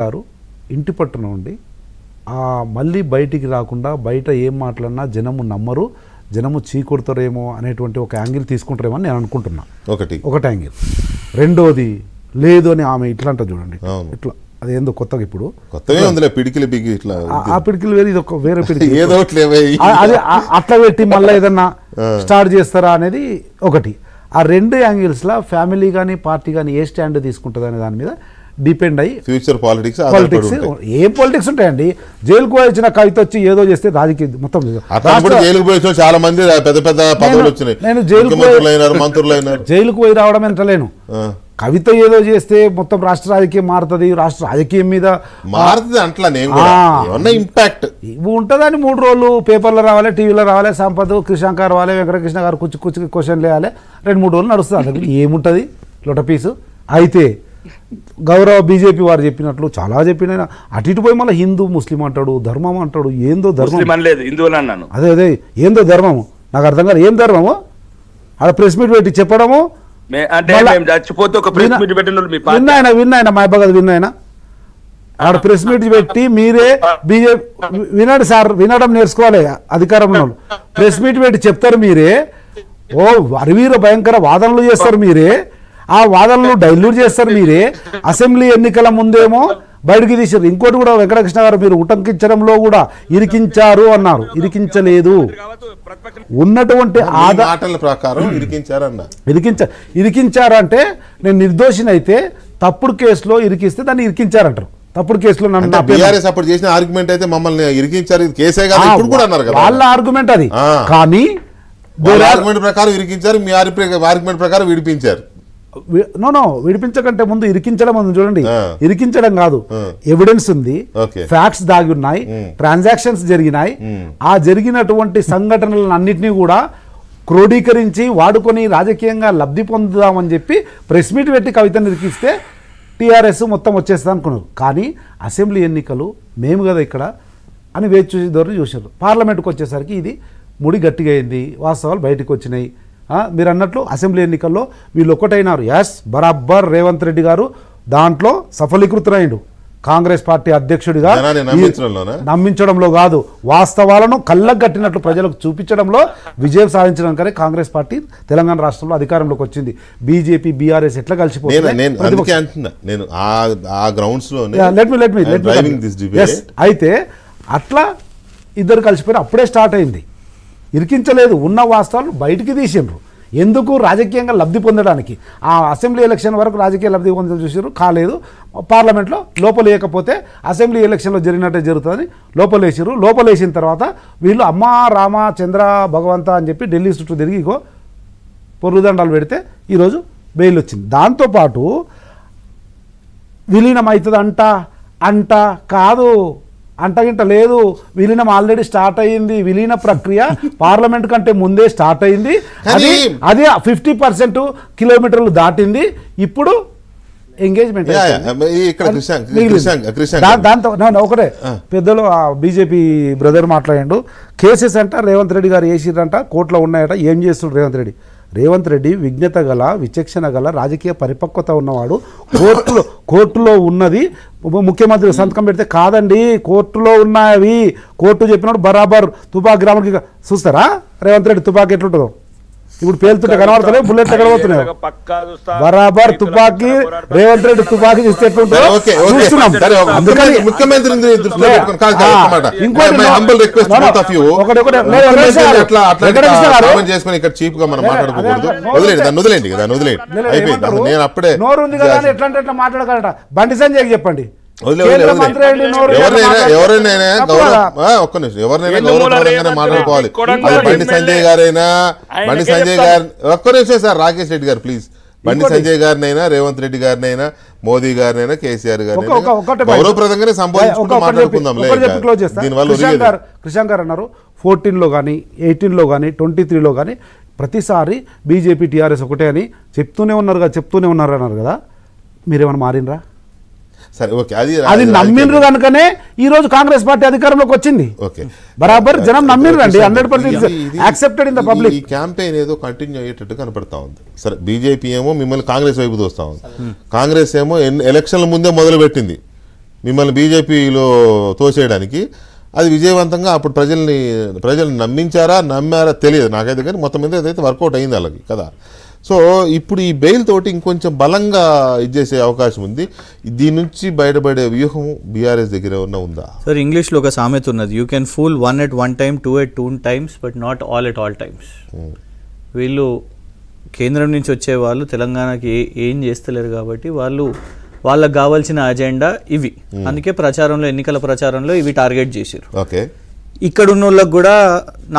గారు ఇంటి పట్టున ఉండి మళ్ళీ బయటికి రాకుండా బయట ఏం మాట్లాడినా జనము నమ్మరు, జనము చీకొడతారేమో అనేటువంటి ఒక యాంగిల్ తీసుకుంటారేమో అని నేను అనుకుంటున్నా. ఒకటి యాంగిల్. రెండోది లేదు అని ఆమె ఇట్లా అంట చూడండి, ఇట్లా అదేందో కొత్తగా ఇప్పుడు ఆ పిడికిలు వేరే, ఇది ఒక వేరే పిడికి అదే అట్లా పెట్టి మళ్ళీ ఏదన్నా స్టార్ట్ చేస్తారా అనేది ఒకటి. ఆ రెండు యాంగిల్స్లో ఫ్యామిలీ కానీ పార్టీ కానీ ఏ స్టాండ్ తీసుకుంటుంది అనే దాని మీద డిపెండ్ అయ్యి ఫ్యూచర్ పాలిటిక్స్ ఏం పాలిటిక్స్ ఉంటాయండి. జైలుకు వచ్చిన కవిత వచ్చి ఏదో చేస్తే రాజకీయ మొత్తం చాలా మంది పెద్ద పెద్ద పదవులు వచ్చినాయి. నేను జైలుకు పోయి రావడం ఎంతలేను, కవిత ఏదో చేస్తే మొత్తం రాష్ట్ర రాజకీయం మారుతుంది, రాష్ట్ర రాజకీయం మీద మారుతుంది అంట్లా ఇంపాక్ట్ ఉంటుందని 3 రోజులు పేపర్లో రావాలి, టీవీలో రావాలి, సంపత్ కృషాంక్ రావాలి, వెంకటకృష్ణ గారు కూర్చు క్వశ్చన్లు వేయాలి, 2-3 రోజులు నడుస్తుంది. అందుకని ఏముంటుంది లొటపీసు. అయితే గౌరవ బీజేపీ వారు చెప్పినట్లు చాలా చెప్పిన అటు ఇటు పోయి మళ్ళీ హిందూ ముస్లిం అంటాడు, ధర్మం అంటాడు. ఏందో ధర్మం అదే అదే ఏందో ధర్మము నాకు అర్థం కాదు. ఏం ధర్మము అక్కడ ప్రెస్ మీట్ పెట్టి చెప్పడము, విన్నాయన మా అబ్బా కదా విన్నాయన ఆడ ప్రెస్ మీట్ పెట్టి మీరే బీజేపీ వినండి సార్, వినడం నేర్చుకోవాలి అధికారంలో. ప్రెస్ మీట్ పెట్టి చెప్తారు మీరే, ఓ అరవీర భయంకర వాదనలు చేస్తారు మీరే, ఆ వాదనలు డైల్యూట్ చేస్తారు మీరే. అసెంబ్లీ ఎన్నికల ముందేమో బయటికి తీశారు. ఇంకోటి కూడా వెంకటకృష్ణ గారు మీరు ఉటంకించడంలో కూడా ఇరికించారు అన్నారు. ఇరికించలేదు, ఉన్నటువంటి ఆటల ప్రకారం ఇరికించారంటే నేను నిర్దోషినైతే తప్పుడు కేసులో ఇరికిస్తే దాన్ని ఇరికించారంటారు. తప్పుడు కేసులో అప్పుడు చేసిన ఆర్గ్యుమెంట్ అయితే మమ్మల్ని ఇరికించారు కేసే వాళ్ళ ఆర్గ్యుమెంట్ అది. కానీ ఆర్గ్యుమెంట్ ప్రకారం ఇరికించారు, మీ ఆర్గ్యుమెంట్ ప్రకారం విడిపించారు. నో విడిపించకంటే ముందు ఇరికించడం ఉంది చూడండి. ఇరికించడం కాదు, ఎవిడెన్స్ ఉంది, ఫ్యాక్ట్స్ దాగి ఉన్నాయి, ట్రాన్సాక్షన్స్ జరిగినాయి. ఆ జరిగినటువంటి సంఘటనలను అన్నింటినీ కూడా క్రోడీకరించి వాడుకొని రాజకీయంగా లబ్ధి పొందుదామని చెప్పి ప్రెస్ మీట్ పెట్టి కవితను ఇరికిస్తే టీఆర్ఎస్ మొత్తం వచ్చేస్తుంది అనుకున్నారు. కానీ అసెంబ్లీ ఎన్నికలు మేము కదా ఇక్కడ అని వేచి చూసి ధోరణి చూసారు. పార్లమెంట్కి వచ్చేసరికి ఇది ముడి గట్టిగా అయింది, వాస్తవాలు బయటకు వచ్చినాయి. మీరు అన్నట్లు అసెంబ్లీ ఎన్నికల్లో వీళ్ళు ఒక్కటైనారు. ఎస్ బరాబర్ రేవంత్ రెడ్డి గారు దాంట్లో సఫలీకృతులైండు. కాంగ్రెస్ పార్టీ అధ్యక్షుడిగా నమ్మించడంలో కాదు, వాస్తవాలను కళ్ళకు కట్టినట్లు ప్రజలకు చూపించడంలో విజయం సాధించడానికనే కాంగ్రెస్ పార్టీ తెలంగాణ రాష్ట్రంలో అధికారంలోకి వచ్చింది. బీజేపీ బీఆర్ఎస్ ఎట్లా కలిసిపోతుంది. అయితే అట్లా ఇద్దరు కలిసిపోయి అప్పుడే స్టార్ట్ అయింది. ఇరికించలేదు, ఉన్న వాస్తవాలు బయటికి తీసిండ్రు. ఎందుకు? రాజకీయంగా లబ్ధి పొందడానికి. ఆ అసెంబ్లీ ఎలక్షన్ వరకు రాజకీయ లబ్ధి పొందడం చూసారు, కాలేదు. పార్లమెంట్లో లోపలేయకపోతే అసెంబ్లీ ఎలక్షన్లో జరిగినట్టే జరుగుతుందని లోపలేసారు. లోపలేసిన తర్వాత వీళ్ళు అమ్మా రామ చంద్ర భగవంత అని చెప్పి ఢిల్లీ చుట్టూ తిరిగి పొర్రుదండాలు పెడితే ఈరోజు బెయిల్ వచ్చింది. దాంతోపాటు విలీనం అవుతుంది అంట కాదు, అంటగింట లేదు. విలీనం ఆల్రెడీ స్టార్ట్ అయ్యింది. విలీన ప్రక్రియ పార్లమెంట్ కంటే ముందే స్టార్ట్ అయింది. అది 50% కిలోమీటర్లు దాటింది. ఇప్పుడు ఎంగేజ్మెంట్ దాంతో ఒకటే పెద్దలు బీజేపీ బ్రదర్ మాట్లాడిండు. కేసెస్ అంట రేవంత్ రెడ్డి గారు వేసిరంట, కోర్టులో ఉన్నాయట. ఏం చేస్తుండ్రు రేవంత్ రెడ్డి విజ్ఞత గల, విచక్షణ గల, రాజకీయ పరిపక్వత ఉన్నవాడు. కోర్టులో ఉన్నది ముఖ్యమంత్రి సంతకం పెడితే కాదండి, కోర్టులో ఉన్నవి కోర్టు చెప్పినప్పుడు బరాబర్ తుపాకీ గ్రామానికి చూస్తారా రేవంత్ రెడ్డి తుపాకీ ఎట్లుంటుందో. ఇప్పుడు పేలుతుంటే కనబడతలే, బుల్లెట్ ఎక్కడ పోతున్నాయి. బరాబర్ తుపాకీ రేవంత్ రెడ్డి తుపాకీ చూస్తే ఎట్లుంటుందో చూస్తున్నాం. నోరు ఉంది కదా ఎట్లా మాట్లాడగలట. బండి సంజయ్ చెప్పండి, ఎవరినైనా మాట్లాడుకోవాలి. బండి సంజయ్ గారైనా ఒక్క నిమిషం సార్, రాకేష్ రెడ్డి గారు ప్లీజ్. బండి సంజయ్ గారినైనా, రేవంత్ రెడ్డి గారినైనా, మోదీ గారినైనా, కేసీఆర్ గారినైనా గౌరవప్రదంగానే సంబోధించుకుంటూ మాట్లాడుకుందాం. కృషాంక్ గారు అన్నారు 14లో కానీ 18లో కానీ 23లో కానీ ప్రతిసారి బీజేపీ టీఆర్ఎస్ ఒకటే అని చెప్తూనే ఉన్నారు అన్నారు కదా. మీరేమన్నా మారినరా? సరే ఓకే, అది నమ్మిండ్రు కనుకనే ఈ రోజు కాంగ్రెస్ పార్టీ అధికారంలోకి వచ్చింది. బరాబర్ జనం నమ్మిండ్రు అండి, 100% యాక్సెప్టెడ్ ఇన్ ద పబ్లిక్. ఈ క్యాంపెయిన్ ఏదో కంటిన్యూ అయ్యేటట్టు కనపడతా ఉంది. సరే, బీజేపీ ఏమో మిమ్మల్ని కాంగ్రెస్ వైపు దోస్తా ఉంది, కాంగ్రెస్ ఏమో ఎలక్షన్ల ముందే మొదలు పెట్టింది మిమ్మల్ని బీజేపీలో తోసేయడానికి, అది విజయవంతంగా అప్పుడు ప్రజల్ని నమ్మారా తెలియదు నాకైతే, కానీ మొత్తం మీద ఏదైతే వర్కౌట్ అయింది అలాగే కదా. సో ఇప్పుడు ఈ బెయిల్ తోటి ఇంకొంచెం బలంగా ఇచ్చేసే అవకాశం ఉంది. దీని నుంచి బయటపడే వ్యూహం బీఆర్ఎస్ దగ్గర ఉందా? సార్, ఇంగ్లీష్లో ఒక సామెత ఉన్నది, you can pool 1 at 1 time, 2 at 2 times, but not all at all times. వీళ్ళు కేంద్రం నుంచి వచ్చే వాళ్ళు తెలంగాణకి ఏం చేస్తలేరు కాబట్టి వాళ్ళకి కావాల్సిన అజెండా ఇవి. అందుకే ఎన్నికల ప్రచారంలో ఇవి టార్గెట్ చేశారు. ఓకే, ఇక్కడ ఉన్న వాళ్ళకి కూడా